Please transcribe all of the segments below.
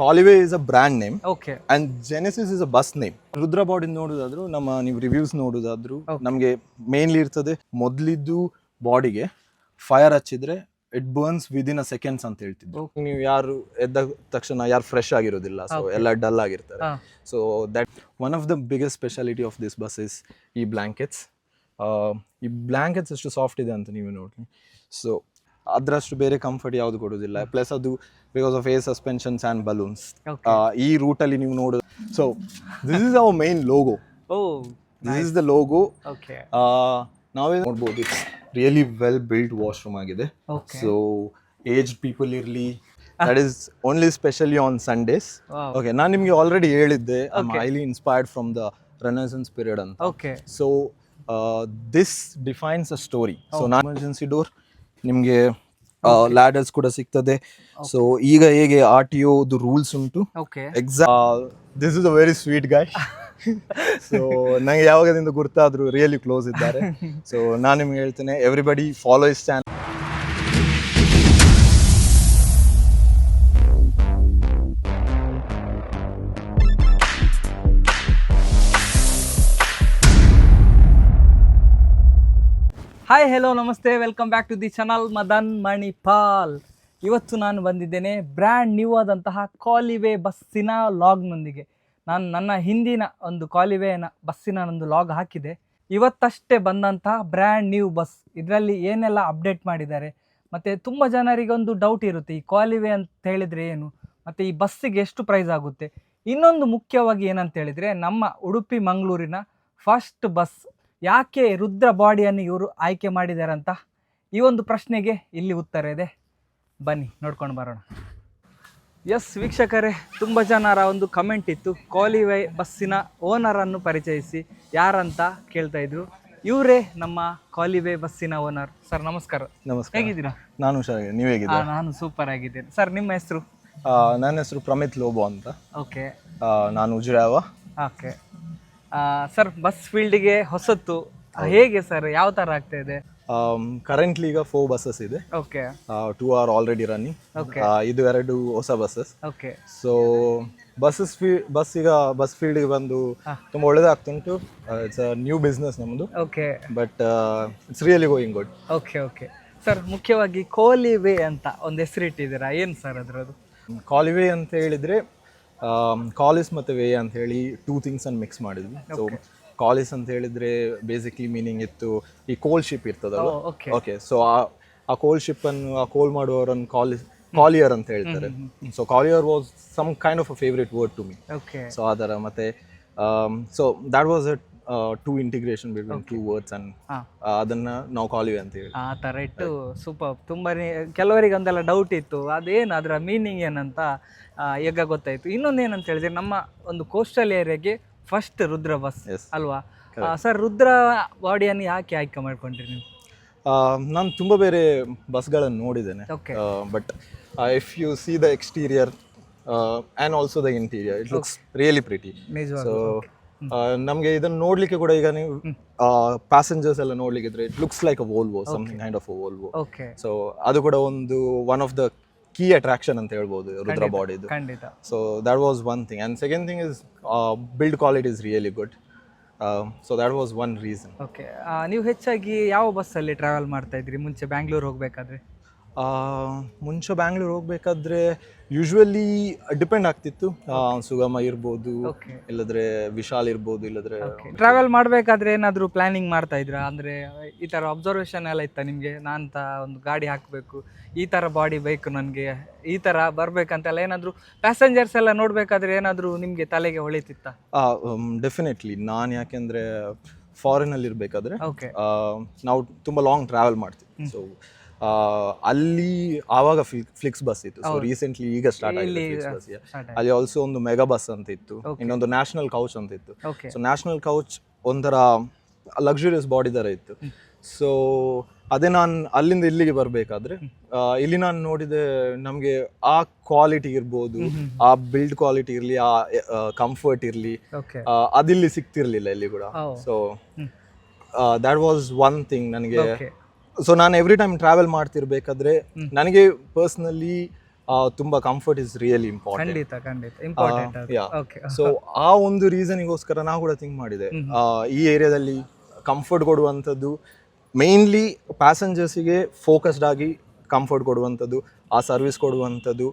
Colliway is a brand name. Okay And Genesis is a bus name. Rudra body ನೋಡೋದಾದ್ರು ನೀವು reviews ನೋಡೋದಾದ್ರು ನಮಗೆ mainly ಇರ್ತದೆ ಮೊದಲಿದ್ದು ಬಾಡಿಗೆ ಫೈರ್ ಹಚ್ಚಿದ್ರೆ it burns within a seconds ಅಂತ ಹೇಳ್ತಿದ್ರು. ನೀವು ಯಾರು ಎದ್ದ ತಕ್ಷಣ ಯಾರು ಫ್ರೆಶ್ ಆಗಿರೋದಿಲ್ಲ, ಸೊ ಎಲ್ಲ ಡಲ್ ಆಗಿರ್ತಾರೆ. So that one of the biggest speciality of this bus is ಈ ಬ್ಲಾಂಕೆಟ್ಸ್. ಈ ಬ್ಲಾಂಕೆಟ್ಸ್ ಎಷ್ಟು ಸಾಫ್ಟ್ ಇದೆ ಅಂತ ನೀವು ನೋಡಿ. ಸೊ ಅದರಷ್ಟು ಬೇರೆ ಕಂಫರ್ಟ್ ಯಾವುದು ಕೊಡೋದಿಲ್ಲ. ಪ್ಲಸ್ ಅದು because of air suspensions and balloons. ಈ ರೂಟಲ್ಲಿ ನೀವು ನೋಡೋದು. So this is our main logo. This is the logo. ನಾವೇ ನೋಡ್ಬೋದು, it's really well build washroom ಆಗಿದೆ. ಸೊ ಏಜ್ಡ್ ಪೀಪಲ್ ಇರಲಿ, that is only specially on Sundays. Okay, ನಾನು ನಿಮಗೆ ಆಲ್ರೆಡಿ ಹೇಳಿದ್ದೆ, I am highly inspired from the renaissance period ಅಂತ. So this defines a story. So non emergency door ನಿಮಗೆ ladders ಕೂಡ ಸಿಗ್ತದೆ. So ಈಗ ಹೇಗೆ RTO ರೂಲ್ಸ್ ಉಂಟು, this is a very sweet guy. So ನಂಗೆ ಯಾವಾಗದಿಂದ ಗುರ್ತಾದ್ರು ರಿಯಲಿ ಕ್ಲೋಸ್ ಇದ್ದಾರೆ. ಸೊ ನಾನು ನಿಮ್ಗೆ ಹೇಳ್ತೇನೆ, everybody follow is channel. Hi, hello, ನಮಸ್ತೆ, welcome back to the channel Madan Manipal. ಇವತ್ತು ನಾನು ಬಂದಿದ್ದೇನೆ ಬ್ರ್ಯಾಂಡ್ ನ್ಯೂ ಆದಂತಹ ಕಾಲಿವೇ ಬಸ್ಸಿನ ಲಾಗ್ನೊಂದಿಗೆ. ನಾನು ನನ್ನ ಹಿಂದಿನ ಒಂದು ಕಾಲಿವೇನ ಬಸ್ಸಿನ ಒಂದು ಲಾಗ್ ಹಾಕಿದೆ. ಇವತ್ತಷ್ಟೇ ಬಂದಂತಹ ಬ್ರ್ಯಾಂಡ್ ನ್ಯೂ ಬಸ್, ಇದರಲ್ಲಿ ಏನೆಲ್ಲ ಅಪ್ಡೇಟ್ ಮಾಡಿದ್ದಾರೆ, ಮತ್ತು ತುಂಬ ಜನರಿಗೆ ಒಂದು ಡೌಟ್ ಇರುತ್ತೆ, ಈ ಕಾಲಿವೇ ಅಂತ ಹೇಳಿದರೆ ಏನು, ಮತ್ತು ಈ ಬಸ್ಸಿಗೆ ಎಷ್ಟು ಪ್ರೈಸ್ ಆಗುತ್ತೆ. ಇನ್ನೊಂದು ಮುಖ್ಯವಾಗಿ ಏನಂತ ಹೇಳಿದರೆ, ನಮ್ಮ ಉಡುಪಿ ಮಂಗಳೂರಿನ ಫಸ್ಟ್ ಬಸ್ ಯಾಕೆ ರುದ್ರ ಬಾಡಿಯನ್ನು ಇವರು ಆಯ್ಕೆ ಮಾಡಿದ್ದಾರೆ ಅಂತ ಈ ಒಂದು ಪ್ರಶ್ನೆಗೆ ಇಲ್ಲಿ ಉತ್ತರ ಇದೆ. ಬನ್ನಿ ನೋಡ್ಕೊಂಡು ಬರೋಣ. ಎಸ್ ವೀಕ್ಷಕರೇ, ತುಂಬ ಜನರ ಒಂದು ಕಮೆಂಟ್ ಇತ್ತು, ಕಾಲಿವೇ ಬಸ್ಸಿನ ಓನರನ್ನು ಪರಿಚಯಿಸಿ ಯಾರಂತ ಕೇಳ್ತಾ ಇದ್ರು. ಇವರೇ ನಮ್ಮ ಕಾಲಿವೇ ಬಸ್ಸಿನ ಓನರ್. ಸರ್ ನಮಸ್ಕಾರ. ನಮಸ್ಕಾರ. ಹೇಗಿದ್ದೀರಾ? ನಾನು ಹುಷಾರಾಗಿ, ನೀವು ಹೇಗಿದ್ದೀರಾ? ನಾನು ಸೂಪರ್ ಆಗಿದ್ದೇನೆ. ಸರ್ ನಿಮ್ಮ ಹೆಸರು? ನನ್ನ ಹೆಸರು ಪ್ರಮಿತ್ ಲೋಬೋ ಅಂತ. ಓಕೆ. ನಾನು ಉಜಿರಾವ. ಓಕೆ ಸರ್, ಬಸ್ ಫೀಲ್ಡ್ಗೆ ಹೊಸತ್ತು, ಹೇಗೆ ಸರ್, ಯಾವ ಥರ ಆಗ್ತಾ ಇದೆ? ಕರೆಂಟ್ಲಿ ಈಗ 4 ಬಸ್ಸಸ್ ಇದೆ. ಓಕೆ. 2 are already running. ಇದು 2 ಹೊಸ ಬಸ್ಸಸ್. ಓಕೆ. ಸೊ ಬಸ್ ಈಗ ಬಸ್ ಫೀಲ್ಡ್ಗೆ ಬಂದು ತುಂಬ ಒಳ್ಳೆದಾಗ್ತುಂಟು. ಇಟ್ಸ್ ಅ ನ್ಯೂ ಬಿಸ್ನೆಸ್ ನಮ್ಮದು. Okay. But it's really going good. Okay okay sir, ಮುಖ್ಯವಾಗಿ ಕಾಲಿವೇ ಅಂತ ಒಂದು ಹೆಸರಿಟ್ಟಿದ್ದೀರಾ, ಏನು ಸರ್ ಅದರದ್ದು? ಕಾಲಿವೇ ಅಂತ ಹೇಳಿದರೆ ಕಾಲಿಸ್ ಮತ್ತು ವೇ ಅಂತ ಹೇಳಿ 2 ಥಿಂಗ್ಸ್ ಅನ್ನು ಮಿಕ್ಸ್ ಮಾಡಿದ್ವಿ. ಸೊ ಕಾಲಿಸ್ ಅಂತ ಹೇಳಿದರೆ ಬೇಸಿಕ್ಲಿ ಮೀನಿಂಗ್ ಇತ್ತು, ಈ ಕೋಲ್ ಶಿಪ್ ಇರ್ತದಲ್ಲ. ಓಕೆ. ಸೊ ಆ ಕೋಲ್ ಶಿಪ್ಪನ್ನು, ಆ ಕೋಲ್ ಮಾಡುವವರನ್ನು ಕಾಲಿಯರ್ ಅಂತ ಹೇಳ್ತಾರೆ. ಸೊ ಕಾಲಿಯರ್ was some kind of a favourite word to me. So ಆ ಥರ. ಮತ್ತು so that was a 2 integration between 2 words and ಅದನ್ನು ನಾವು ಕಾಲಿವೇ ಅಂತ ಹೇಳಿ ಆ ಥರ ಇಟ್ಟು ಸೂಪರ್. ತುಂಬಾ ಕೆಲವರಿಗೆ ಒಂದೆಲ್ಲ ಡೌಟ್ ಇತ್ತು, ಅದೇನು ಅದರ ಮೀನಿಂಗ್ ಏನಂತ ಈಗ ಗೊತ್ತಾಯಿತು. ಇನ್ನೊಂದು ಏನಂತ ಹೇಳಿದ್ರೆ, ನಮ್ಮ ಒಂದು ಕೋಸ್ಟಲ್ ಏರಿಯಾಗೆ ಫಸ್ಟ್ ರುದ್ರ ಬಸ್ ಅಲ್ವಾ ಸರ್? ರುದ್ರ ಬಾಡಿಯನ್ನು ಯಾಕೆ ಆಯ್ಕೆ ಮಾಡ್ಕೊಂಡ್ರಿ ನೀವು? ನಾನು ತುಂಬ ಬೇರೆ ಬಸ್ಗಳನ್ನು ನೋಡಿದ್ದೇನೆ. But if U C the exterior and also the interior, it looks really pretty. So ನಮಗೆ ಇದನ್ನು ನೋಡ್ಲಿಕ್ಕೆ ಕೂಡ, ಈಗ ನೀವು ಪ್ಯಾಸೆಂಜರ್ಸ್ ಎಲ್ಲ ನೋಡ್ಲಿಕ್ಕೆ ಇದ್ರೆ, it looks like a Volvo, something kind of a Volvo. So ಅದು ಕೂಡ ಒಂದು one of the key attraction ಅಂತ ಹೇಳ್ಬೋದು ರುದ್ರ ಬಾಡಿದು. So that was one thing. And second thing is build quality is really good. So that was one reason. Okay. ನೀವು ಹೆಚ್ಚಾಗಿ ಯಾವ ಬಸ್ಸಲ್ಲಿ ಟ್ರಾವೆಲ್ ಮಾಡ್ತಾ ಇದ್ರಿ ಮುಂಚೆ ಬ್ಯಾಂಗ್ಳೂರ್ ಹೋಗಬೇಕಾದ್ರೆ? ಮುಂಚೆ ಬ್ಯಾಂಗ್ಳೂರ್ ಹೋಗ್ಬೇಕಾದ್ರೆ ಯೂಶ್ವಲಿ ಡಿಪೆಂಡ್ ಆಗ್ತಿತ್ತು. ಸುಗಮ ಇರ್ಬೋದು, ಇಲ್ಲದ್ರೆ ವಿಶಾಲ್ ಇರ್ಬೋದು, ಇಲ್ಲದ್ರೆ. ಟ್ರಾವೆಲ್ ಮಾಡಬೇಕಾದ್ರೆ ಏನಾದರೂ ಪ್ಲಾನಿಂಗ್ ಮಾಡ್ತಾ ಇದ್ರಾ? ಅಂದರೆ ಈ ಥರ ಅಬ್ಸರ್ವೇಷನ್ ಎಲ್ಲ ಇತ್ತಾ ನಿಮಗೆ? ನಾನಂತ ಒಂದು ಗಾಡಿ ಹಾಕಬೇಕು, ಈ ಥರ ಬಾಡಿ ಬೇಕು ನನಗೆ, ಈ ಥರ ಬರಬೇಕಂತೆಲ್ಲ ಏನಾದರೂ ಪ್ಯಾಸೆಂಜರ್ಸ್ ಎಲ್ಲ ನೋಡಬೇಕಾದ್ರೆ ಏನಾದರೂ ನಿಮಗೆ ತಲೆಗೆ ಹೊಳಿತಿತ್ತ? ಡೆಫಿನೆಟ್ಲಿ. ನಾನು ಯಾಕೆಂದರೆ ಫಾರಿನಲ್ಲಿ ಇರಬೇಕಾದ್ರೆ ನಾವು ತುಂಬ ಲಾಂಗ್ ಟ್ರಾವೆಲ್ ಮಾಡ್ತೀವಿ. ಸೊ ಅಲ್ಲಿ ಆವಾಗ ಫ್ಲಿಕ್ಸ್ ಬಸ್ ಇತ್ತು. ಸೊ ರೀಸೆಂಟ್ಲಿ ಈಗ ಸ್ಟಾರ್ಟ್ ಆಗಿದೆ ಫ್ಲಿಕ್ಸ್ ಬಸ್. ಅಲ್ಲಿ ಆಲ್ಸೋ ಒಂದು ಮೆಗಾ ಬಸ್ ಅಂತ ಇತ್ತು, ಇನ್ನೊಂದು ನ್ಯಾಷನಲ್ ಕೌಚ್ ಅಂತ ಇತ್ತು. ಸೊ ನ್ಯಾಷನಲ್ ಕೌಚ್ ಒಂಥರ ಲಕ್ಸುರಿಯಸ್ ಬಾಡಿ ಥರ ಇತ್ತು. ಸೊ ಅದೇ ನಾನು ಅಲ್ಲಿಂದ ಇಲ್ಲಿಗೆ ಬರಬೇಕಾದ್ರೆ ಇಲ್ಲಿ ನಾನು ನೋಡಿದೆ, ನಮಗೆ ಆ ಕ್ವಾಲಿಟಿ ಇರ್ಬೋದು, ಆ ಬಿಲ್ಡ್ ಕ್ವಾಲಿಟಿ ಇರಲಿ, ಆ ಕಂಫರ್ಟ್ ಇರಲಿ, ಅದಿಲ್ಲಿ ಸಿಗ್ತಿರ್ಲಿಲ್ಲ ಇಲ್ಲಿ ಕೂಡ. So that was one thing ನನಗೆ. ಸೊ ನಾನು ಎವ್ರಿ ಟೈಮ್ ಟ್ರಾವೆಲ್ ಮಾಡ್ತಿರ್ಬೇಕಾದ್ರೆ ನನಗೆ ಪರ್ಸ್ನಲಿ ತುಂಬಾ ಕಂಫರ್ಟ್ ಇಸ್ ರಿಯಲಿ ಇಂಪಾರ್ಟೆಂಟ್. ಖಂಡಿತ ಇಂಪಾರ್ಟೆಂಟ್. ಓಕೆ, ಸೊ ಆ ಒಂದು ರೀಸನ್ಗೋಸ್ಕರ ನಾವು ಕೂಡ ಥಿಂಕ್ ಮಾಡಿದೆ, ಈ ಏರಿಯಾದಲ್ಲಿ ಕಂಫರ್ಟ್ ಕೊಡುವಂಥದ್ದು, ಮೇನ್ಲಿ ಪ್ಯಾಸೆಂಜರ್ಸಿಗೆ ಫೋಕಸ್ಡ್ ಆಗಿ ಕಂಫರ್ಟ್ ಕೊಡುವಂಥದ್ದು, ಆ ಸರ್ವಿಸ್ ಕೊಡುವಂಥದ್ದು,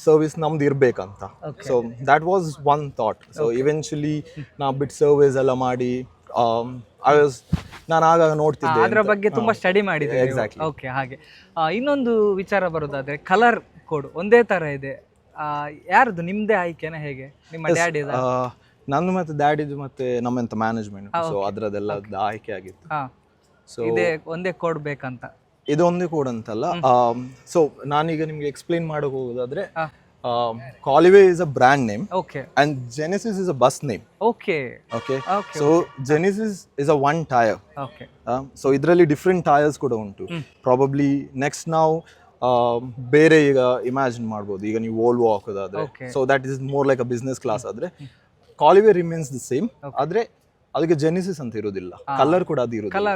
ಸರ್ವಿಸ್ ನಮ್ದು ಇರ್ಬೇಕಂತ. So that was one thought. So eventually ನಾವು ಬಿಟ್ ಸರ್ವಿಸ್ ಎಲ್ಲ ಮಾಡಿ ನಾನು ಆಗಾಗ ನೋಡ್ತಿದ್ದೆ, ಅದರ ಬಗ್ಗೆ ತುಂಬಾ ಸ್ಟಡಿ ಮಾಡಿದೆ. ಎಕ್ಸಾಕ್ಟ್ಲಿ. ಓಕೆ, ಹಾಗೆ ಇನ್ನೊಂದು ವಿಚಾರ ಬರೋದಾದ್ರೆ ಕಲರ್ ಕೋಡ್ ಒಂದೇ ತರ ಇದೆ. ಯಾರ್ದು ನಿಮ್ದೇ ಆಯ್ಕೆನ ಹೇಗೆ? ನಿಮ್ಮ ಡ್ಯಾಡಿ? ನಂದು ಮತ್ತೆ ಡ್ಯಾಡಿದು ಮತ್ತೆ ನಮ್ಮಂತ ಮ್ಯಾನೇಜ್ಮೆಂಟ್. ಸೊ ಅದ್ರದ್ದೆಲ್ಲ ಆಯ್ಕೆ ಆಗಿತ್ತು. ಸೊ ಇದೇ ಒಂದೇ ಕೋಡ್ ಬೇಕಂತ? ಇದು ಒಂದೇ ಕೋಡ್ ಅಂತಲ್ಲ. ಸೊ ನಾನೀಗ ನಿಮ್ಗೆ ಎಕ್ಸ್ಪ್ಲೈನ್ ಮಾಡೋಕೆ ಹೋಗೋದಾದ್ರೆ, Colliway is a brand name. Okay. And Genesis is a bus name. Okay. Okay. So Genesis is a one tire. Okay. So idರಲ್ಲಿ different tires ಕೂಡ ಉಂಟು. Probably next now ಬೇರೆ ಈಗ ಇಮ್ಯಾಜಿನ್ ಮಾಡ್ಬೋದು, ಈಗ ನೀವು Volvo ಹಾಕೋದಾದ್ರೆ, so that is more like a business class ಆದ್ರೆ Colliway remains the same. ಆದ್ರೆ ಅದಕ್ಕೆ ಜೆನಿಸಿಸ್ ಅಂತ ಇರೋದಿಲ್ಲ, ಕಲರ್ ಕೂಡ ಅದು ಇರೋದಿಲ್ಲ.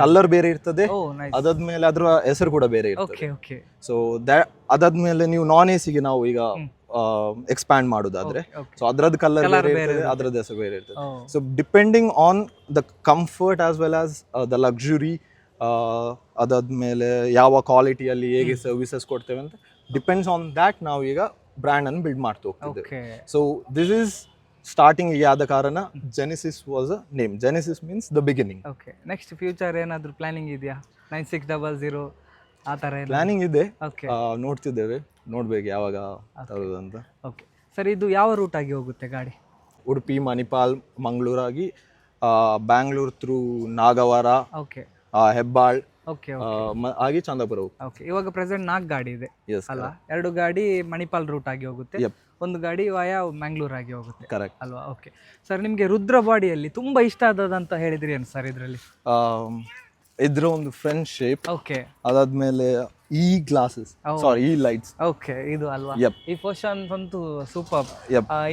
ಕಲರ್ ಬೇರೆ ಇರ್ತದೆ, ಅದಾದ್ಮೇಲೆ ಅದ್ರ ಹೆಸರು ಕೂಡ ಬೇರೆ ಇರ್ತದೆ. ಸೊ ಅದಾದ್ಮೇಲೆ ನೀವು ನಾನ್ ಎಸಿಗೆ ನಾವು ಈಗ ಎಕ್ಸ್ಪ್ಯಾಂಡ್ ಮಾಡೋದಾದ್ರೆ, ಸೊ ಅದ್ರದ್ದು ಕಲರ್ ಬೇರೆ ಇರ್ತದೆ, ಅದ್ರದ್ದು ಹೆಸರು ಬೇರೆ ಇರ್ತದೆ. So depending on the comfort as well as the luxury, ಅದಾದ್ಮೇಲೆ ಯಾವ ಕ್ವಾಲಿಟಿಯಲ್ಲಿ ಹೇಗೆ ಸರ್ವಿಸಸ್ ಕೊಡ್ತೇವೆ ಅಂತ ಡಿಪೆಂಡ್ಸ್ ಆನ್ ದ್ಯಾಟ್ ನಾವು ಈಗ ಬ್ರ್ಯಾಂಡ್ ಅನ್ನು ಬಿಲ್ಡ್ ಮಾಡ್ತಾ ಹೋಗ್ತಿದ್ದೇವೆ. ಸೊ ದಿಸ್ ಇಸ್ ಸ್ಟಾರ್ಟಿಂಗ್ ಆದ ಕಾರಣ Genesis was a name. Genesis means the beginning. Okay, next future ಏನಾದರೂ ಪ್ಲಾನಿಂಗ್ ಇದೆಯಾ? 9600 ಆ ಥರ ಪ್ಲಾನಿಂಗ್ ಇದೆ, ನೋಡ್ತಿದ್ದೇವೆ, ನೋಡ್ಬೇಕು ಯಾವಾಗ ತರೋದು ಅಂತ. ಓಕೆ ಸರ್, ಇದು ಯಾವ ರೂಟ್ ಆಗಿ ಹೋಗುತ್ತೆ ಗಾಡಿ? ಉಡುಪಿ, ಮಣಿಪಾಲ್, ಮಂಗಳೂರಾಗಿ ಬ್ಯಾಂಗ್ಳೂರ್ ಥ್ರೂ ನಾಗವಾರ, ಹೆಬ್ಬಾಳ್, ಹಾಗೆ ಚಂದಾಪುರ. ಓಕೆ, ಇವಾಗ ಪ್ರೆಸೆಂಟ್ 4 ಗಾಡಿ ಇದೆ ಅಲ್ಲ? 2 ಗಾಡಿ ಮಣಿಪಾಲ್ ರೂಟ್ ಆಗಿ ಹೋಗುತ್ತೆ, ಒಂದು ಗಾಡಿ ವಾಯಾ ಮ್ಯಾಂಗ್ಳೂರ್ ಆಗಿ ಹೋಗುತ್ತೆ. ಕರೆಕ್ಟ್ ಅಲ್ವಾ? ಓಕೆ ಸರ್, ನಿಮಗೆ ರುದ್ರ ಬಾಡಿಯಲ್ಲಿ ತುಂಬಾ ಇಷ್ಟ ಆದದಂತ ಹೇಳಿದ್ರಿ ಏನು ಸರ್ ಇದರಲ್ಲಿ? ಇದ್ರ ಒಂದು ಫ್ರೆಂಚ್ ಶೇಪ್, ಓಕೆ, ಅದಾದ್ಮೇಲೆ ಈ ಗ್ಲಾಸಸ್, ಸಾರಿ ಈ ಲೈಟ್ಸ್. ಓಕೆ, ಇದು ಅಲ್ವಾ? ಈ ಪೋರ್ಷನ್ ಅಂತೂ ಸೂಪರ್.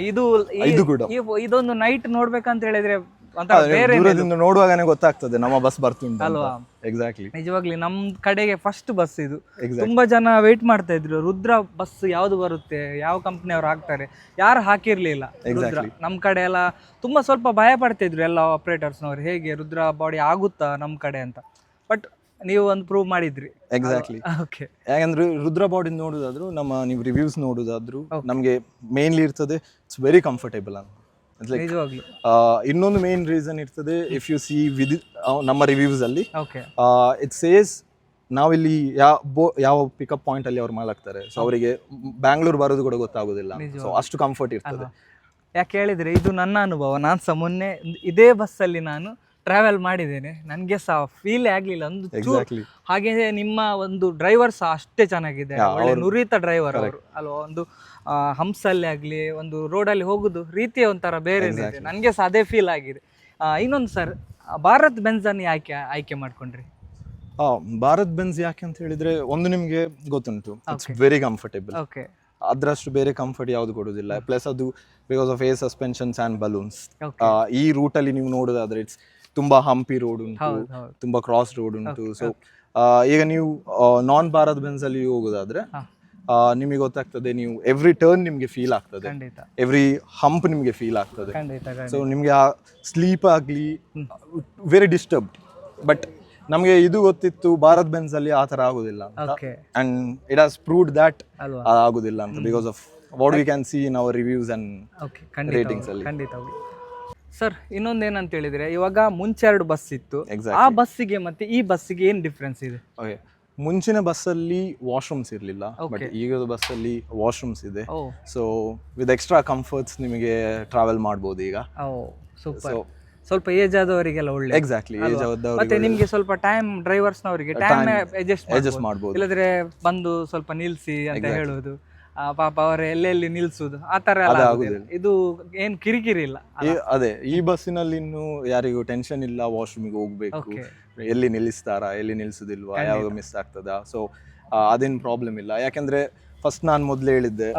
ಇದು ಕೂಡ ಇದೊಂದು ನೈಟ್ ನೋಡ್ಬೇಕಂತ ಹೇಳಿದ್ರೆ ದೂರದಿಂದ ನೋಡುವಾಗನೇ ಗೊತ್ತಾಗ್ತದೆ ನಮ್ಮ ಬಸ್ ಬರ್ತುಂಟು ಅಲ್ವಾ? ಎಕ್ಸಾಕ್ಟ್ಲಿ, ನಿಜವಾಗ್ಲಿ ನಮ್ ಕಡೆಗೆ ಫಸ್ಟ್ ಬಸ್ ಇದು. ತುಂಬಾ ಜನ ವೇಟ್ ಮಾಡ್ತಾ ಇದ್ರು, ರುದ್ರ ಬಸ್ ಯಾವ್ದು ಬರುತ್ತೆ, ಯಾವ ಕಂಪ್ನಿಯವ್ರು ಹಾಕ್ತಾರೆ, ಯಾರು ಹಾಕಿರ್ಲಿಲ್ಲ ರುದ್ರ. ನಮ್ ಕಡೆ ಎಲ್ಲ ತುಂಬಾ ಸ್ವಲ್ಪ ಭಯ ಪಡ್ತಾ ಇದ್ರು ಎಲ್ಲ ಆಪರೇಟರ್ಸ್ನವ್ರು, ಹೇಗೆ ರುದ್ರ ಬಾಡಿ ಆಗುತ್ತಾ ನಮ್ ಕಡೆ ಅಂತ. ಬಟ್ ನೀವು ಒಂದು ಪ್ರೂವ್ ಮಾಡಿದ್ರಿ. ಎಕ್ಸಾಕ್ಟ್ಲಿ. ಓಕೆ, ಯಾಕಂದ್ರೆ ರುದ್ರ ಬಾಡಿ ನೋಡುದಾದ್ರು, ನೀವು ರಿವ್ಯೂಸ್ ನೋಡುದಾದ್ರು, ನಮ್ಗೆ ಮೇನ್ಲಿ ಇರ್ತದೆ ಇಟ್ಸ್ ವೆರಿ ಕಂಫರ್ಟೇಬಲ್ ಅಂತ. ಇನ್ನೊಂದು ಮೇನ್ ರೀಸನ್ ಇರ್ತದೆ, ಇಫ್ ಯು ಸಿ ವಿತ್ ನಮ್ಮ ರಿವ್ಯೂಸ್ ಅಲ್ಲಿ ಇಟ್ ಸೇಸ್ ನಾವಿಲ್ಲಿ ಯಾವ ಪಿಕಪ್ ಪಾಯಿಂಟ್ ಅಲ್ಲಿ ಅವ್ರು ಮಾಲಾಗ್ತಾರೆ, ಸೊ ಅವರಿಗೆ ಬ್ಯಾಂಗ್ಳೂರ್ ಬರೋದು ಕೂಡ ಗೊತ್ತಾಗೋದಿಲ್ಲ. ಸೊ ಅಷ್ಟು ಕಂಫರ್ಟ್ ಇರ್ತದೆ. ಯಾಕೆ ಹೇಳಿದ್ರೆ ಇದು ನನ್ನ ಅನುಭವ. ನಾನು ಸಹ ಮೊನ್ನೆ ಇದೇ ಬಸ್ಸಲ್ಲಿ ನಾನು ಟ್ರಾವೆಲ್ ಮಾಡಿದ್ದೇನೆ, ನನಗೆ ಸಹ ಫೀಲ್ ಆಗ್ಲಿಲ್ಲ ಒಂದು. ಹಾಗೆ ನಿಮ್ಮ ಒಂದು ಡ್ರೈವರ್ ಸಹ ಅಷ್ಟೇ ಚೆನ್ನಾಗಿದೆ, ಒಳ್ಳೆ ನುರಿತ ಡ್ರೈವರ್ ಅವರು ಅಲ್ವಾ? ಒಂದು ಹಂಸಲ್ಲಿ ಆಗಲಿ, ಒಂದು ರೋಡಲ್ಲಿ ಹೋಗುದು ರೀತಿಯ ಒಂಥರ ಬೇರೆ ಇದೆ, ನನಗೆ ಸಹ ಅದೇ ಫೀಲ್ ಆಗಿದೆ. ಇನ್ನೊಂದು ಸರ್, ಭಾರತ್ ಬೆನ್ಸ್ ಅನ್ನು ಆಯ್ಕೆ ಮಾಡ್ಕೊಂಡ್ರಿ? ಭಾರತ್ ಬೆನ್ಸ್ ಯಾಕೆ ಅಂತ ಹೇಳಿದ್ರೆ, ಒಂದು ನಿಮ್ಗೆ ಗೊತ್ತುಂಟು, ಇಟ್ಸ್ ವೆರಿ ಕಂಫರ್ಟೇಬಲ್. ಓಕೆ, ಅದ್ರಷ್ಟು ಬೇರೆ ಕಂಫರ್ಟ್ ಯಾವ್ದು ಕೊಡುದಿಲ್ಲ. ಪ್ಲಸ್ ಅದು because of air suspensions and balloons. ಈ ರೂಟ್ ಅಲ್ಲಿ ನೀವು ನೋಡೋದಾದ್ರೆ ಇಟ್ಸ್ ತುಂಬಾ ಹಂಪಿ ರೋಡ್ ಉಂಟು, ತುಂಬಾ ಕ್ರಾಸ್ ರೋಡ್ ಉಂಟು. ಸೊ ಈಗ ನೀವು ನಾನ್ ಭಾರತ್ ಬೆನ್ಸ್ ಅಲ್ಲಿ ಹೋಗೋದಾದ್ರೆ ನಿಮಗೆ ಗೊತ್ತಾಗ್ತದೆ, ನೀವು ಎವ್ರಿ ಟರ್ನ್ ನಿಮ್ಗೆ ಫೀಲ್ ಆಗ್ತದೆ, ಎವ್ರಿ ಹಂಪ್ ನಿಮ್ಗೆ ಫೀಲ್ ಆಗ್ತದೆ. ಸೊ ನಿಮ್ಗೆ ಆ ಸ್ಲೀಪ್ ಆಗ್ಲಿ ವೆರಿ ಡಿಸ್ಟರ್ಬ್ಡ್. ಬಟ್ ನಮ್ಗೆ ಇದು ಗೊತ್ತಿತ್ತು ಭಾರತ್ ಬೆನ್ಸ್ ಅಲ್ಲಿ ಆ ತರ ಆಗುದಿಲ್ಲ ಅಂತ, and it has proved that ಆಗುದಿಲ್ಲ ಅಂತ, because of what we can see in our reviews and ratings ಅಲ್ಲಿ. ಸರ್, ಇನ್ನೊಂದೇನಂತ ಹೇಳಿದ್ರೆ, ಇವಾಗ ಮುಂಚೆ 2 ಬಸ್ ಇತ್ತು, ಆ ಬಸ್ಸಿಗೆ ಮತ್ತೆ ಈ ಬಸ್ಸಿಗೆ ಏನ್ ಡಿಫ್ರೆನ್ಸ್ ಇದೆ? ಓಕೆ, ಮುಂಚಿನ ಬಸ್ಸಲ್ಲಿ ವಾಶ್ರೂಮ್ಸ್ ಇರಲಿಲ್ಲ, ಬಟ್ ಈಗದ ಬಸ್ಸಲ್ಲಿ ವಾಶ್ರೂಮ್ಸ್ ಇದೆ. ಸೊ ವಿತ್ ಎಕ್ಸ್ಟ್ರಾ ಕಂಫರ್ಟ್ಸ್ ನಿಮಗೆ ಟ್ರಾವೆಲ್ ಮಾಡಬಹುದು ಈಗ. ಸ್ವಲ್ಪ ಏಜ್ ಆದವರಿಗೆಲ್ಲ ಒಳ್ಳೆ. ಎಕ್ಸಾಕ್ಟ್ಲಿ, ಏಜ್ ಆದವರು. ಮತ್ತೆ ನಿಮ್ಗೆ ಸ್ವಲ್ಪ ಟೈಮ್ ಡ್ರೈವರ್ಸ್ನವರಿಗೆ ಟೈಮ್ ಅಡ್ಜಸ್ಟ್ ಮಾಡಬಹುದು, ಇಲ್ಲದ್ರೆ ಬಂದು ಸ್ವಲ್ಪ ನಿಲ್ಸಿ ಅಂತ ಹೇಳುವುದು, ಪಾಪ ಅವರ ಎಲ್ಲೆಲ್ಲಿ ನಿಲ್ಸುದು ಆ ತರ ಎಲ್ಲ ಇದು ಏನ್ ಕಿರಿಕಿರಿ ಇಲ್ಲ. ಅದೇ ಈ ಬಸ್ಸಿನಲ್ಲಿ ಇನ್ನು ಯಾರಿಗೂ ಟೆನ್ಷನ್ ಇಲ್ಲ, ವಾಶ್ರೂಮಿಗೆ ಹೋಗ್ಬೇಕು, ಎಲ್ಲಿ ನಿಲ್ಲಿಸ್ತಾರಾ, ಎಲ್ಲಿ ನಿಲ್ಸುದಿಲ್ವಾ, ಯಾವಾಗ ಮಿಸ್ ಆಗ್ತದಾ. ಸೊ ಅದೇನು ಪ್ರಾಬ್ಲಮ್ ಇಲ್ಲ. ಯಾಕಂದ್ರೆ ಫಸ್ಟ್ ನಾನು ಮೊದಲೇ ಹೇಳಿದ್ದೆ,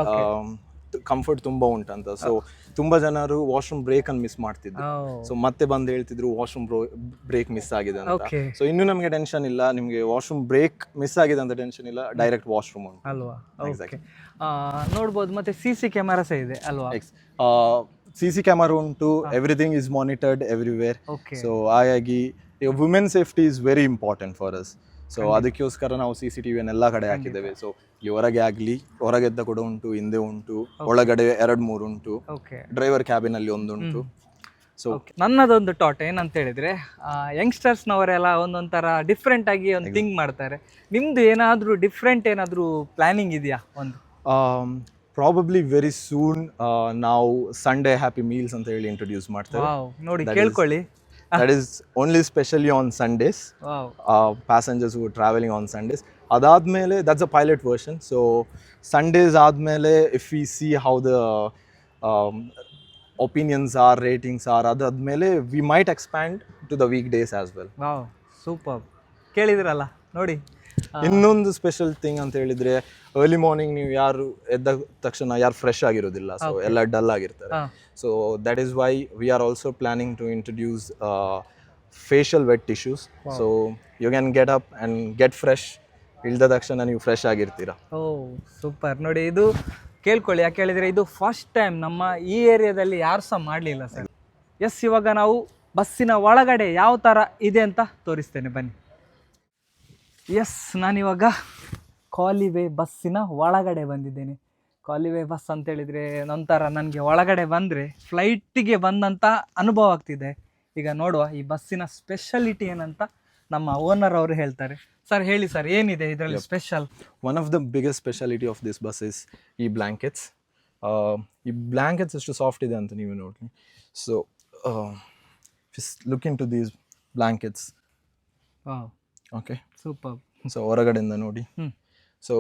ಕಂಫರ್ಟ್ ತುಂಬಾ ಉಂಟಂತ. ಸೊ ತುಂಬಾ ಜನರು ವಾಶ್ರೂಮ್ ಬ್ರೇಕ್ ಅನ್ನು ಮಿಸ್ ಮಾಡ್ತಿದ್ರು. ಸೊ ಮತ್ತೆ ಬಂದು ಹೇಳ್ತಿದ್ರು ವಾಶ್ರೂಮ್ ಬ್ರೇಕ್ ಮಿಸ್ ಆಗಿದೆ ಅಂತ. Okay. ಸೊ ಇನ್ನು ನಮಗೆ ಟೆನ್ಷನ್ ಇಲ್ಲ, ನಿಮಗೆ ವಾಶ್ರೂಮ್ ಬ್ರೇಕ್ ಮಿಸ್ ಆಗಿದೆ ಅಂತ ಟೆನ್ಷನ್ ಇಲ್ಲ, ಡೈರೆಕ್ಟ್ ವಾಶ್ರೂಮ್ ಉಂಟು. ಅಲ್ವಾ? ಓಕೆ, ನೋಡ್ಬೋದು. ಮತ್ತೆ CC ಕ್ಯಾಮರಾಸ್ ಇದೆ ಅಲ್ವಾ? CC ಕ್ಯಾಮರಾ ಉಂಟು, everything is monitored everywhere. Okay. So ಹಾಗಾಗಿ women safety is very important for us. So ಅದಕ್ಕೋಸ್ಕರ ನಾವು CCTV ಎಲ್ಲ ಕಡೆ ಹಾಕಿದ್ದೇವೆ. ಸೊ ಇಲ್ಲಿ ಹೊರಗೆ ಆಗಲಿ, ಹೊರಗೆದ್ದ ಕೂಡ ಉಂಟು, ಹಿಂದೆ ಉಂಟು, ಒಳಗಡೆ 2-3 ಉಂಟು, ಓಕೆ. ಡ್ರೈವರ್ ಕ್ಯಾಬಿನ್ ಅಲ್ಲಿ ಒಂದುಂಟು. ಸೊ ನನ್ನದೊಂದು ಥಾಟ್ ಏನಂತ ಹೇಳಿದ್ರೆ, ಯಂಗ್ಸ್ಟರ್ಸ್ನವರೆಲ್ಲ ಒಂದೊಂಥರ ಡಿಫ್ರೆಂಟ್ ಆಗಿ ಒಂದು ಥಿಂಕ್ ಮಾಡ್ತಾರೆ. ನಿಮ್ದು ಏನಾದರೂ ಡಿಫ್ರೆಂಟ್ ಏನಾದರೂ ಪ್ಲಾನಿಂಗ್ ಇದೆಯಾ? ಒಂದು ಪ್ರಾಬಬ್ಲಿ ವೆರಿ ಸೂನ್ ನಾವು ಸಂಡೇ ಹ್ಯಾಪಿ ಮೀಲ್ಸ್ ಅಂತ ಹೇಳಿ ಇಂಟ್ರೊಡ್ಯೂಸ್ ಮಾಡ್ತೇವೆ. ನೋಡಿ, ಕೇಳ್ಕೊಳ್ಳಿ. That is only specially on Sundays. Wow. Passengers who are traveling on Sundays. Adadmele, that's a pilot version. So Sundays admele, if we see how the opinions are, ratings are, adadmele, we might expand to the weekdays as well. Wow, super. ಕೇಳಿದ್ರಲ್ಲ ನೋಡಿ. ಇನ್ನೊಂದು special thing ಅಂತ ಹೇಳಿದ್ರೆ, early morning ನೀವು ಯಾರು ಎದ್ದ ತಕ್ಷಣ ಯಾರು ಫ್ರೆಶ್ ಆಗಿರೋದಿಲ್ಲ, ಸೊ ಎಲ್ಲ ಡಲ್ ಆಗಿರ್ತಾರೆ. So that is why we are also planning to introduce facial wet tissues. So you can get up and get fresh. ಇಳ್ದ ತಕ್ಷಣ ನೀವು ಫ್ರೆಶ್ ಆಗಿರ್ತೀರಾ. ಓ ಸೂಪರ್. ನೋಡಿ, ಇದು ಕೇಳ್ಕೊಳ್ಳಿ. ಯಾಕೆ ಹೇಳಿದರೆ ಇದು ಫಸ್ಟ್ ಟೈಮ್ ನಮ್ಮ ಈ ಏರಿಯಾದಲ್ಲಿ ಯಾರು ಸಹ ಮಾಡಲಿಲ್ಲ ಸರ್. ಎಸ್, ಇವಾಗ ನಾವು ಬಸ್ಸಿನ ಒಳಗಡೆ ಯಾವ ಥರ ಇದೆ ಅಂತ ತೋರಿಸ್ತೇನೆ, ಬನ್ನಿ. ಎಸ್, ನಾನಿವಾಗ ಕಾಲಿವೆ ಬಸ್ಸಿನ ಒಳಗಡೆ ಬಂದಿದ್ದೇನೆ. ಕಾಲಿವೆ ಬಸ್ ಅಂತ ಹೇಳಿದರೆ ನಂತರ ನನಗೆ ಒಳಗಡೆ ಬಂದರೆ ಫ್ಲೈಟಿಗೆ ಬಂದಂಥ ಅನುಭವ ಆಗ್ತಿದೆ. ಈಗ ನೋಡುವ ಈ ಬಸ್ಸಿನ ಸ್ಪೆಷಾಲಿಟಿ ಏನಂತ ನಮ್ಮ ಓನರ್ ಅವರು ಹೇಳ್ತಾರೆ. ಸರ್ ಹೇಳಿ ಸರ್, ಏನಿದೆ ಇದರಲ್ಲಿ special? One of the biggest speciality of this bus is ಈ ಬ್ಲ್ಯಾಂಕೆಟ್ಸ್. ಈ ಬ್ಲ್ಯಾಂಕೆಟ್ಸ್ ಎಷ್ಟು ಸಾಫ್ಟ್ ಇದೆ ಅಂತ ನೀವು ನೋಡಿ. So look into these blankets. Okay, super. So ಹೊರಗಡೆಯಿಂದ ನೋಡಿ. So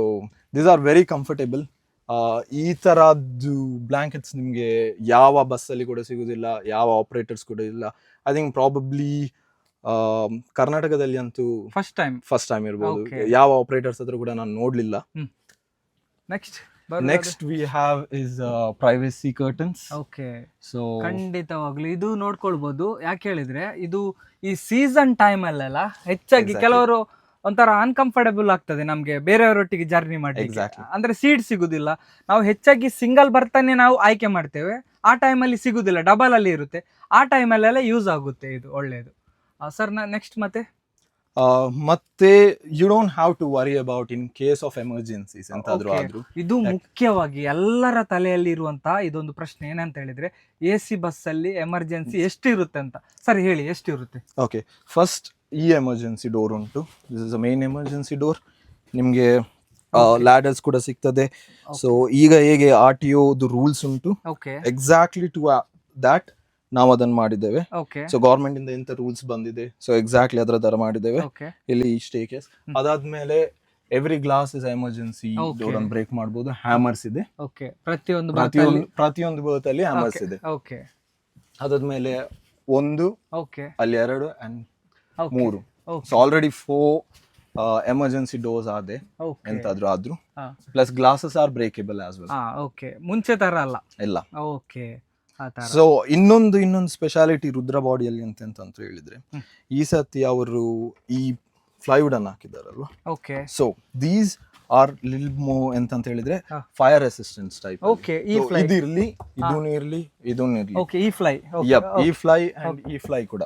these are very comfortable. ಈ ಥರದ್ದು ಬ್ಲ್ಯಾಂಕೆಟ್ಸ್ ನಿಮಗೆ ಯಾವ ಬಸ್ಸಲ್ಲಿ ಕೂಡ ಸಿಗೋದಿಲ್ಲ, ಯಾವ ಆಪರೇಟರ್ಸ್ ಕೂಡ ಇಲ್ಲ. ಐ ಥಿಂಕ್ ಪ್ರಾಬಬ್ಲಿ ಕರ್ನಾಟಕದಲ್ಲಿ ಅಂತೂ ಫಸ್ಟ್ ಟೈಮ್ ಇರ್ಬೋದು. ಯಾವ ಆಪರೇಟರ್ಸ್ ಹತ್ರ ಕೂಡ ನಾನು ನೋಡಲಿಲ್ಲ. Next we have is privacy curtains. Okay, so ಖಂಡಿತವಾಗ್ಲೂ ಇದು ನೋಡ್ಕೊಳ್ಬಹುದು. ಯಾಕೆ ಹೇಳಿದ್ರೆ ಇದು ಈ ಸೀಸನ್ ಟೈಮ್ ಅಲ್ಲೆಲ್ಲ ಹೆಚ್ಚಾಗಿ ಕೆಲವರು ಒಂಥರ ಅನ್ಕಂಫರ್ಟಬಲ್ ಆಗ್ತದೆ ನಮ್ಗೆ ಬೇರೆಯವರೊಟ್ಟಿಗೆ ಜರ್ನಿ ಮಾಡಿ. ಅಂದ್ರೆ ಸೀಟ್ ಸಿಗುದಿಲ್ಲ. ನಾವು ಹೆಚ್ಚಾಗಿ ಸಿಂಗಲ್ ಬರ್ತಾನೆ ನಾವು ಆಯ್ಕೆ ಮಾಡ್ತೇವೆ. ಆ ಟೈಮಲ್ಲಿ ಸಿಗುದಿಲ್ಲ, ಡಬಲ್ ಅಲ್ಲಿ ಇರುತ್ತೆ. ಆ ಟೈಮಲ್ಲೆಲ್ಲ ಯೂಸ್ ಆಗುತ್ತೆ, ಇದು ಒಳ್ಳೆಯದು. ಸರ್, ನೆಕ್ಸ್ಟ್ ಮತ್ತೆ you don't have to worry about in case of emergencies ಎಂತಾದ್ರೂ ಆದ್ರೂ. ಇದು ಮುಖ್ಯವಾಗಿ ಎಲ್ಲರ ತಲೆಯಲ್ಲಿ ಇರುವಂತಹ ಇದೊಂದು ಪ್ರಶ್ನೆ. ಏನಂತ ಹೇಳಿದ್ರೆ, AC ಬಸ್ ಅಲ್ಲಿ ಎಮರ್ಜೆನ್ಸಿ ಎಷ್ಟು ಇರುತ್ತೆ ಅಂತ. ಸರ್ ಹೇಳಿ, ಎಷ್ಟು ಇರುತ್ತೆ? ಓಕೆ, ಫಸ್ಟ್ ಈ ಎಮರ್ಜೆನ್ಸಿ ಡೋರ್ ಉಂಟು. This is a main emergency door. ನಿಮಗೆ ಲ್ಯಾಡರ್ಸ್ ಕೂಡ ಸಿಗ್ತದೆ. ಸೊ ಈಗ ಹೇಗೆ RTO ರೂಲ್ಸ್ ಉಂಟು, ಎಕ್ಸಾಕ್ಟ್ಲಿ ಟು ದ್ಯಾಟ್ ನಾವು ಅದನ್ನು ಮಾಡಿದ್ದೇವೆ. ಸೊ ಗೌರ್ಮೆಂಟ್ ಇಂದ ಎಂತ ರೂಲ್ಸ್ ಬಂದಿದೆ, ಸೊ ಎಕ್ಸಾಕ್ಟ್ಲಿ ಅದರ ತರ ಮಾಡಿದ್ದೇವೆ. ಇಲ್ಲಿ ಸ್ಟೇ ಕೇಸ್. ಅದಾದ್ಮೇಲೆ every glass is emergency door ಅನ್ನು ಬ್ರೇಕ್ ಮಾಡಬಹುದು. ಹ್ಯಾಮರ್ಸ್ ಇದೆ ಪ್ರತಿಯೊಂದು ಬರ್ತ್ ಅಲ್ಲಿ, ಹ್ಯಾಮರ್ಸ್ ಇದೆ. ಅದಾದ್ಮೇಲೆ 1, ಅಲ್ಲಿ 2 and 3. So already 4 emergency doors ಆದೆ ಎಂತಾದ್ರೂ ಆದ್ರೂ. Plus glasses are breakable as well. ಮುಂಚೆ ತರ ಅಲ್ಲ ಇಲ್ಲ. ಓಕೆ. ಸೊ ಇನ್ನೊಂದು ಸ್ಪೆಷಾಲಿಟಿ ರುದ್ರ ಬಾಡಿಯಲ್ಲಿ ಅಂತ ಹೇಳಿದ್ರೆ, ಈ ಸತಿ ಅವರು ಈ ಫ್ಲೈವುಡ್ ಅನ್ನು ಹಾಕಿದಾರಲ್ವಾ. ಸೊ ದೀಸ್ ಆರ್ ಲಿಲ್ ಮೋ ಅಂತ ಹೇಳಿದ್ರೆ ಫೈರ್ ರೆಸಿಸ್ಟೆನ್ಸ್ ಟೈಪ್. ಇದಿರ್ಲಿ, ಇದೂನು ಇರ್ಲಿ, ಇದೂನು ಇರ್ಲಿ. ಈ ಫ್ಲೈ ಅಂಡ್ ಈ ಫ್ಲೈ ಕೂಡ.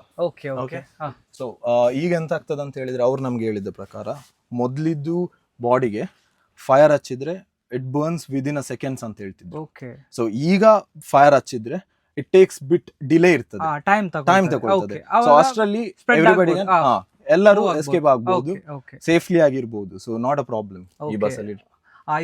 ಸೊ ಈಗ ಎಂತ ಆಗ್ತದೆ ಅಂತ ಹೇಳಿದ್ರೆ, ಅವ್ರು ನಮ್ಗೆ ಹೇಳಿದ ಪ್ರಕಾರ ಮೊದ್ಲಿದ್ದು ಬಾಡಿಗೆ ಫೈರ್ ಹಚ್ಚಿದ್ರೆ it burns within a seconds ಅಂತ ಹೇಳ್ತಿದ್ರು. ಸೊ ಈಗ ಫೈರ್ ಹಚ್ಚಿದ್ರೆ ಇಟ್ ಟೇಕ್ಸ್ ಬಿಟ್ ಡಿಲೇ ಇರ್ತದೆ, ಟೈಮ್ ತಗೊಳ್ತದೆ. ಸೊ ಅಷ್ಟರಲ್ಲಿ ಎಲ್ಲರೂ ಎಸ್ಕೇಪ್ ಆಗ್ಬಹುದು, ಸೇಫ್ಲಿ ಆಗಿರ್ಬಹುದು. ಸೊ ನಾಟ್ ಅ ಪ್ರಾಬ್ಲಮ್ ಈ ಬಸ್ ಅಲ್ಲಿ.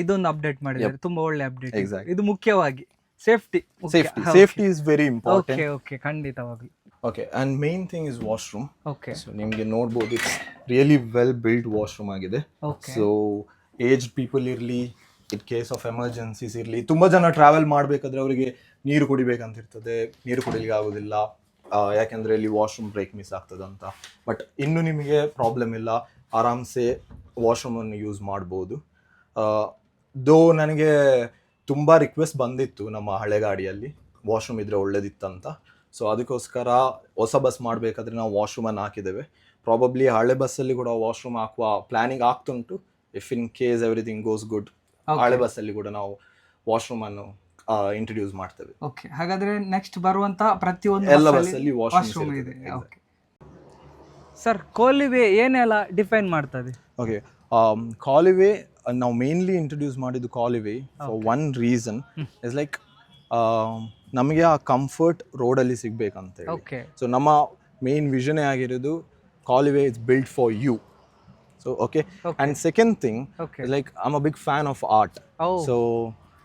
ಇದೊಂದು ಅಪ್ಡೇಟ್ ಮಾಡಿದ್ದಾರೆ, ತುಂಬಾ ಒಳ್ಳೆ ಅಪ್ಡೇಟ್. ಇದು ಮುಖ್ಯವಾಗಿ ಸೇಫ್ಟಿ ಇಸ್ ವೆರಿ ಇಂಪಾರ್ಟೆಂಟ್. ಖಂಡಿತವಾಗಿ. Okay, and main thing is washroom. So ನಿಮ್ಗೆ ನೋಡ್ಬೋದು, it's really well build washroom ಆಗಿದೆ. ಸೊ ಏಜ್ಡ್ ಪೀಪಲ್ ಇರ್ಲಿ, ಇನ್ ಕೇಸ್ ಆಫ್ ಎಮರ್ಜೆನ್ಸೀಸ್ ಇರಲಿ, ತುಂಬ ಜನ ಟ್ರಾವೆಲ್ ಮಾಡಬೇಕಾದ್ರೆ ಅವರಿಗೆ ನೀರು ಕುಡಿಬೇಕಂತ ಇರ್ತದೆ, ನೀರು ಕುಡಿಲಿಕ್ಕೆ ಆಗೋದಿಲ್ಲ, ಯಾಕೆಂದರೆ ಇಲ್ಲಿ ವಾಶ್ರೂಮ್ ಬ್ರೇಕ್ ಮಿಸ್ ಆಗ್ತದೆ ಅಂತ. ಬಟ್ ಇನ್ನು ನಿಮಗೆ ಪ್ರಾಬ್ಲಮ್ ಇಲ್ಲ, ಆರಾಮ್ಸೆ ವಾಶ್ರೂಮನ್ನು ಯೂಸ್ ಮಾಡ್ಬೋದು. ದೋ ನನಗೆ ತುಂಬ ರಿಕ್ವೆಸ್ಟ್ ಬಂದಿತ್ತು ನಮ್ಮ ಹಳೆ ಗಾಡಿಯಲ್ಲಿ ವಾಶ್ರೂಮ್ ಇದ್ರೆ ಒಳ್ಳೇದಿತ್ತಂತ. ಸೊ ಅದಕ್ಕೋಸ್ಕರ ಹೊಸ ಬಸ್ ಮಾಡಬೇಕಾದ್ರೆ ನಾವು ವಾಶ್ರೂಮನ್ನು ಹಾಕಿದ್ದೇವೆ. ಪ್ರಾಬಬ್ಲಿ ಹಳೆ ಬಸ್ಸಲ್ಲಿ ಕೂಡ ವಾಶ್ರೂಮ್ ಹಾಕುವ ಪ್ಲಾನಿಂಗ್ ಆಗ್ತುಂಟು. If in case everything goes good, ಹಳೆ ಬಸ್ಸಲ್ಲಿ ಕೂಡ ನಾವು ವಾಶ್ರೂಮನ್ನು ಇಂಟ್ರೊಡ್ಯೂಸ್ ಮಾಡ್ತೇವೆ. ಓಕೆ, ಹಾಗಾದ್ರೆ ನೆಕ್ಸ್ಟ್ ಬರುವಂತ ಪ್ರತಿಯೊಂದು ಎಲ್ಲ ಬಸ್ಸಲ್ಲಿ ವಾಶ್ರೂಮ್ ಇದೆ. ಓಕೆ ಸರ್, ಕಾಲುವೆ ಏನೆಲ್ಲ ಡಿಫೈನ್ ಮಾಡ್ತದೆ? ಓಕೆ, ಕಾಲುವೆ ನಾವು ಮೇನ್ಲಿ ಇಂಟ್ರೊಡ್ಯೂಸ್ ಮಾಡಿದ್ದು Kaluve for one reason is like ನಮಗೆ ಆ ಕಂಫರ್ಟ್ ರೋಡಲ್ಲಿ ಸಿಗ್ಬೇಕಂತ ಹೇಳಿ. ಓಕೆ, ಸೊ ನಮ್ಮ ಮೇನ್ ವಿಷನೇ ಆಗಿರೋದು Kaluve is built for you. So okay, and second thing like I am a big fan of art. So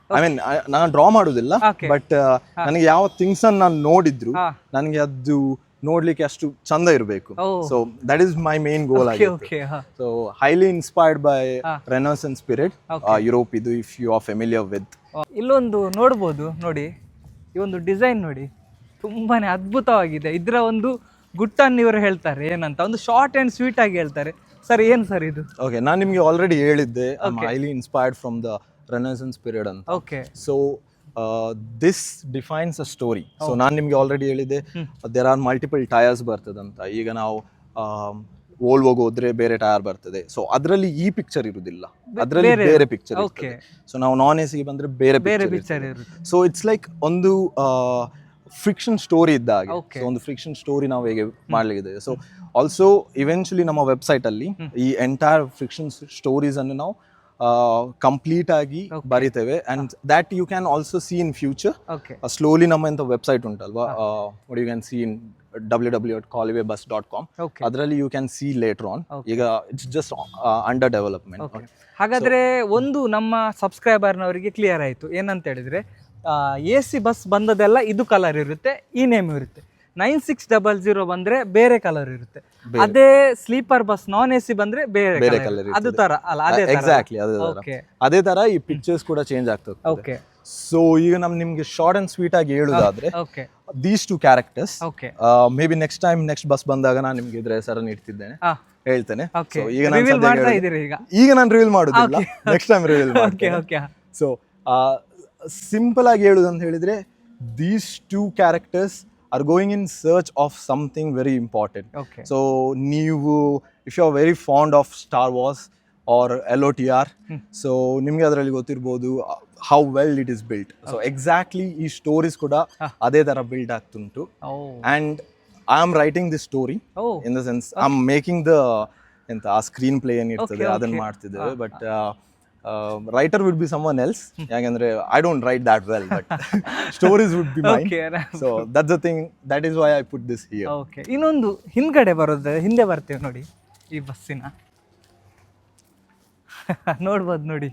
I mean ನಾನು ಡ್ರಾ ಮಾಡೋದಿಲ್ಲ, ಬಟ್ ನನಗೆ ಯಾವ ಥಿಂಗ್ಸ್ ಅನ್ನು ನಾನು ನೋಡಿದ್ರು ನನಗೆ ಅದು ನೋಡ್ಲಿಕ್ಕೆ ಅಷ್ಟು ಚಂದ ಇರಬೇಕು. So that is my main goal ಆಗಿದೆ. So highly inspired by renaissance period Europe. ಇದು if you are familiar with. ಇಲ್ಲೊಂದು ನೋಡ್ಬೋದು ನೋಡಿ, ಈ ಒಂದು ಡಿಸೈನ್ ನೋಡಿ, ತುಂಬಾನೇ ಅದ್ಭುತವಾಗಿದೆ. ಇದರ ಒಂದು ಗುಟ್ಟನ್ನು ಇವರು ಹೇಳ್ತಾರೆ ಏನಂತ, ಒಂದು ಶಾರ್ಟ್ ಅಂಡ್ ಸ್ವೀಟ್ ಆಗಿ ಹೇಳ್ತಾರೆ. ಸರ್ ಏನು ಸರ್ ಇದು? ಓಕೆ, ನಾನು ನಿಮಗೆ ಆಲ್ರೆಡಿ ಹೇಳಿದ್ದೆ I am highly inspired from the renaissance period ಅಂತ. Okay, so this defines a story. So ನಾನು ನಿಮಗೆ ಆಲ್ರೆಡಿ ಹೇಳಿದ್ದೆ ದೇರ್ ಆರ್ ಮಲ್ಟಿಪಲ್ ಟೈರ್ಸ್ ಬರ್ತದಂತ. ಈಗ ನಾವು ವೋಲ್ವೋಗೆ ಹೋದ್ರೆ ಬೇರೆ ಟೈರ್ ಬರ್ತದೆ. ಸೊ ಅದರಲ್ಲಿ ಈ ಪಿಕ್ಚರ್ ಇರುವುದಿಲ್ಲ, ಅದರಲ್ಲಿ ಬೇರೆ ಪಿಕ್ಚರ್ ಇರ್ತದೆ. ಸೊ ನಾವು ನಾನ್ ಎಸಿಗೆ ಬಂದ್ರೆ ಬೇರೆ ಪಿಕ್ಚರ್ ಇರುತ್ತೆ. ಸೊ ಇಟ್ಸ್ ಲೈಕ್ ಒಂದು ಫ್ರಿಕ್ಷನ್ ಸ್ಟೋರಿ ಇದ್ದ ಹಾಗೆ. ಸೊ ಒಂದು ಫ್ರಿಕ್ಷನ್ ಸ್ಟೋರಿ ನಾವು ಹೇಗೆ ಮಾಡ್ಲಿಕ್ಕಿದೆ. ಸೊ ಆಲ್ಸೋ ಇವೆನ್ಚುಲಿ ನಮ್ಮ ವೆಬ್ಸೈಟ್ ಅಲ್ಲಿ ಈ ಎಂಟೈರ್ ಫ್ರಿಕ್ಷನ್ ಸ್ಟೋರೀಸ್ ಅನ್ನು ನಾವು ಕಂಪ್ಲೀಟ್ ಆಗಿ ಬರಿತೇವೆ. And that you can also see in future. Slowly ನಮ್ಮ ಎಂತ ವೆಬ್ಸೈಟ್ ಉಂಟಲ್ವಾ, what you can see in www.colwaybus.com. ಅದರಲ್ಲಿ you can see later on. ಈಗ ಇಟ್ಸ್ ಜಸ್ಟ್ ಅಂಡರ್ ಡೆವಲಪ್ಮೆಂಟ್. ಹಾಗಾದ್ರೆ ಒಂದು ನಮ್ಮ ಸಬ್ಸ್ಕ್ರೈಬರ್ನವರಿಗೆ ಕ್ಲಿಯರ್ ಆಯಿತು. ಏನಂತ ಹೇಳಿದ್ರೆ, AC ಬಸ್ ಬಂದದೆಲ್ಲ ಇದು ಕಲರ್ ಇರುತ್ತೆ, ಈ ನೇಮ್ ಇರುತ್ತೆ. 9600 ಬಂದ್ರೆ ಬೇರೆ ಕಲರ್ ಇರುತ್ತೆ. ಅದೇ ಸ್ಲೀಪರ್ ಬಸ್ ನಾನ್ AC ಬಂದ್ರೆ ಬೇರೆ ಕಲರ್. ಅದು ತರ ಅಲ್ಲ? ಎಕ್ಸಾಕ್ಟ್ಲಿ ಅದೇ ತರ ಈ ಪಿಕ್ಚರ್ಸ್ ಕೂಡ ಚೇಂಜ್ ಆಗ್ತದೆ. ಓಕೆ, ಸೊ ಈಗ ನಿಮ್ಗೆ ಶಾರ್ಟ್ ಅಂಡ್ ಸ್ವೀಟ್ ಆಗಿ ಹೇಳುದಾದ್ರೆ these two characters may be next bus ಬಂದಾಗ ನಾನು ನಿಮ್ಗೆ ಇದ್ರ ಹೆಸರನ್ನು ಇಡ್ತಿದ್ದೇನೆ, ಹೇಳ್ತೇನೆ. ಈಗ ನಾನು ರಿವೀಲ್ ಮಾಡುದಿಲ್ಲ, ನೆಕ್ಸ್ಟ್ ಟೈಮ್ ರಿವೀಲ್ ಮಾಡ್ತೇನೆ. ಸೊ ಸಿಂಪಲ್ ಆಗಿ ಹೇಳುದಂತ ಹೇಳಿದ್ರೆ, these two characters are going in search of something very important. So ನೀವು if you are very fond of Star Wars or LOTR, so ನಿಮಗೆ ಅದರಲ್ಲಿ ಗೊತ್ತಿರಬಹುದು how well it is built. So exactly ಈ stories ಕೂಡ ಅದೇ ತರ build ಆಗ್ತುಂಟು. And I am writing this story in the sense I am making the ಎಂತ ಆ screen play ಏನಿರ್ತದೆ ಅದನ್ನ ಮಾಡ್ತಿದ್ದೇವೆ. But writer would be someone else. ಯಾಕಂದ್ರೆ I don't write that well, but stories would be mine. So that's the thing, that is why I put this here. Okay, ಇನ್ನೊಂದು ಹಿಂದೆ ಬರ್ತೇವೆ ನೋಡಿ ಈ ಬಸ್ಸಿನ. ನೋಡ್ಬೋದು ನೋಡಿ,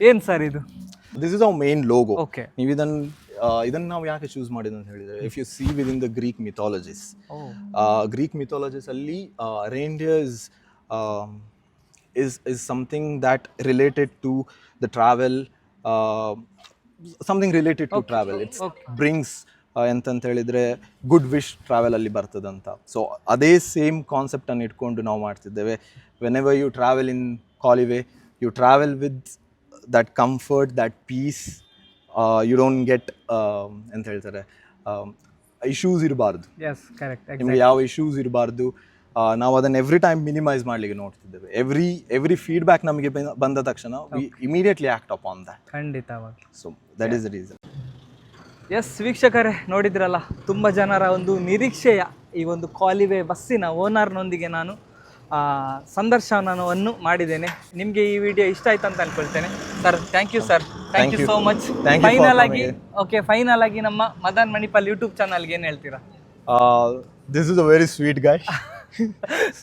ಏನ್ ಸರ್ ಇದು? This is our main logo. Okay, ನೀವು ಇದನ್ನ ನಾವು ಯಾಕೆ ಚೂಸ್ ಮಾಡಿದ್ವಿ ಅಂತ ಹೇಳಿದ್ರೆ, if you see within the Greek mythologies, Greek mythologies ಅಲ್ಲಿ reindeer is something that related to the travel, something related to travel. It brings ಎಂತಂತ ಹೇಳಿದ್ರೆ ಗುಡ್ ವಿಶ್ ಟ್ರಾವೆಲ್ ಅಲ್ಲಿ ಬರ್ತದಂತ. ಸೊ ಅದೇ ಸೇಮ್ ಕಾನ್ಸೆಪ್ಟ್ ಅನ್ನು ಇಟ್ಕೊಂಡು ನಾವು ಮಾಡ್ತಿದ್ದೇವೆ. Whenever you travel in Colway, you travel with that comfort, that peace. You don't get ಎಂತ ಹೇಳ್ತಾರೆ, ಇಶ್ಯೂಸ್ ಇರಬಾರ್ದು, ನಿಮ್ಗೆ ಯಾವ ಇಶ್ಯೂಸ್ ಇರಬಾರ್ದು. ನಾವು ಅದನ್ನು ಎವ್ರಿ ಟೈಮ್ ಮಿನಿಮೈಸ್ ಮಾಡ್ಲಿಕ್ಕೆ ನೋಡ್ತಿದ್ದೇವೆ. ಎವ್ರಿ ಫೀಡ್ಬ್ಯಾಕ್ ನಮಗೆ ಬಂದ ತಕ್ಷಣ we immediately act upon that. ಖಂಡಿತವಾಗಿ. So that is the reason. Yes ವೀಕ್ಷಕರೇ, ನೋಡಿದ್ರಲ್ಲ, ತುಂಬ ಜನರ ಒಂದು ನಿರೀಕ್ಷೆಯ ಈ ಒಂದು ಕಾಲಿವೆ ಬಸ್ಸಿನ ಓನರ್ನೊಂದಿಗೆ ನಾನು ಸಂದರ್ಶನವನ್ನು ಮಾಡಿದ್ದೇನೆ. ನಿಮಗೆ ಈ ವಿಡಿಯೋ ಇಷ್ಟ ಆಯ್ತು ಅಂತ ಅನ್ಕೊಳ್ತೇನೆ. Sir, thank you sir, thank you so much. Final ಆಗಿ ನಮ್ಮ ಮದನ್ ಮಣಿಪಾಲ್ ಯೂಟ್ಯೂಬ್ ಚಾನಲ್ಗೆ ಏನು ಹೇಳ್ತೀರಾ? This is a very sweet guy.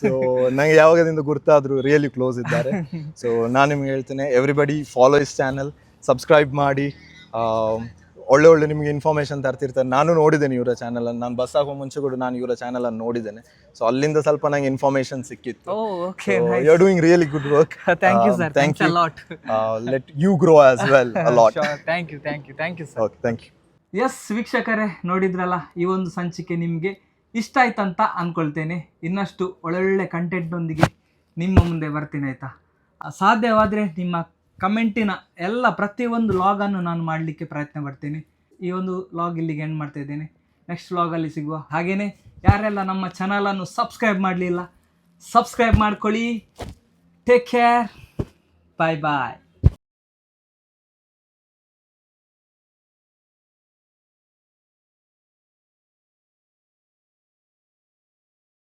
So ನಂಗೆ ಯಾವಾಗದಿಂದ ಗುರ್ತಾದ್ರು ರಿಯಲಿ ಕ್ಲೋಸ್ ಇದ್ದಾರೆ. ಸೊ ನಾನು ನಿಮ್ಗೆ ಹೇಳ್ತೇನೆ, everybody follow is channel, subscribe ಮಾಡಿ. ಒಳ್ಳೆ ನಿಮಗೆ ಇನ್ಫಾರ್ಮೇಶನ್ ತರ್ತಿರ್ತಾರೆ. ನಾನು ನೋಡಿದ್ದೇನೆ ಇವರ ಚಾನಲ್ ಅನ್ನು, ನಾನು ಬಸ್ ಆಗೋ ಮುಂಚೆ ಕೂಡ ನಾನು ಇವರ ಚಾನಲ್ ಅನ್ನು ನೋಡಿದ್ದೇನೆ. ಸೊ ಅಲ್ಲಿಂದ ಸ್ವಲ್ಪ ನಂಗೆ ಇನ್ಫಾರ್ಮೇಶನ್ ಸಿಕ್ಕಿತ್ತು. You are doing really good work. Thank you sir, thanks a lot. Let you grow as well a lot. Thank you sir. Okay, thank you. Yes ವೀಕ್ಷಕರೇ, ನೋಡಿದ್ರಲ್ಲ, ಈ ಒಂದು ಸಂಚಿಕೆ ನಿಮಗೆ ಇಷ್ಟ ಆಯ್ತಂತ ಅಂದ್ಕೊಳ್ತೇನೆ. ಇನ್ನಷ್ಟು ಒಳ್ಳೊಳ್ಳೆ ಕಂಟೆಂಟ್ನೊಂದಿಗೆ ನಿಮ್ಮ ಮುಂದೆ ಬರ್ತೀನಿ, ಆಯಿತಾ? ಸಾಧ್ಯವಾದರೆ ನಿಮ್ಮ ಕಮೆಂಟಿನ ಎಲ್ಲ ಪ್ರತಿಯೊಂದು ಲಾಗನ್ನು ನಾನು ಮಾಡಲಿಕ್ಕೆ ಪ್ರಯತ್ನ ಪಡ್ತೇನೆ. ಈ ಒಂದು ಲಾಗ್ ಇಲ್ಲಿಗೆ ಎಂಡ್ ಮಾಡ್ತಾ ಇದ್ದೇನೆ. ನೆಕ್ಸ್ಟ್ ಲಾಗಲ್ಲಿ ಸಿಗುವ. ಹಾಗೆಯೇ ಯಾರೆಲ್ಲ ನಮ್ಮ ಚಾನಲನ್ನು ಸಬ್ಸ್ಕ್ರೈಬ್ ಮಾಡಲಿಲ್ಲ, ಸಬ್ಸ್ಕ್ರೈಬ್ ಮಾಡ್ಕೊಳ್ಳಿ. ಟೇಕ್ ಕೇರ್, ಬಾಯ್ ಬಾಯ್.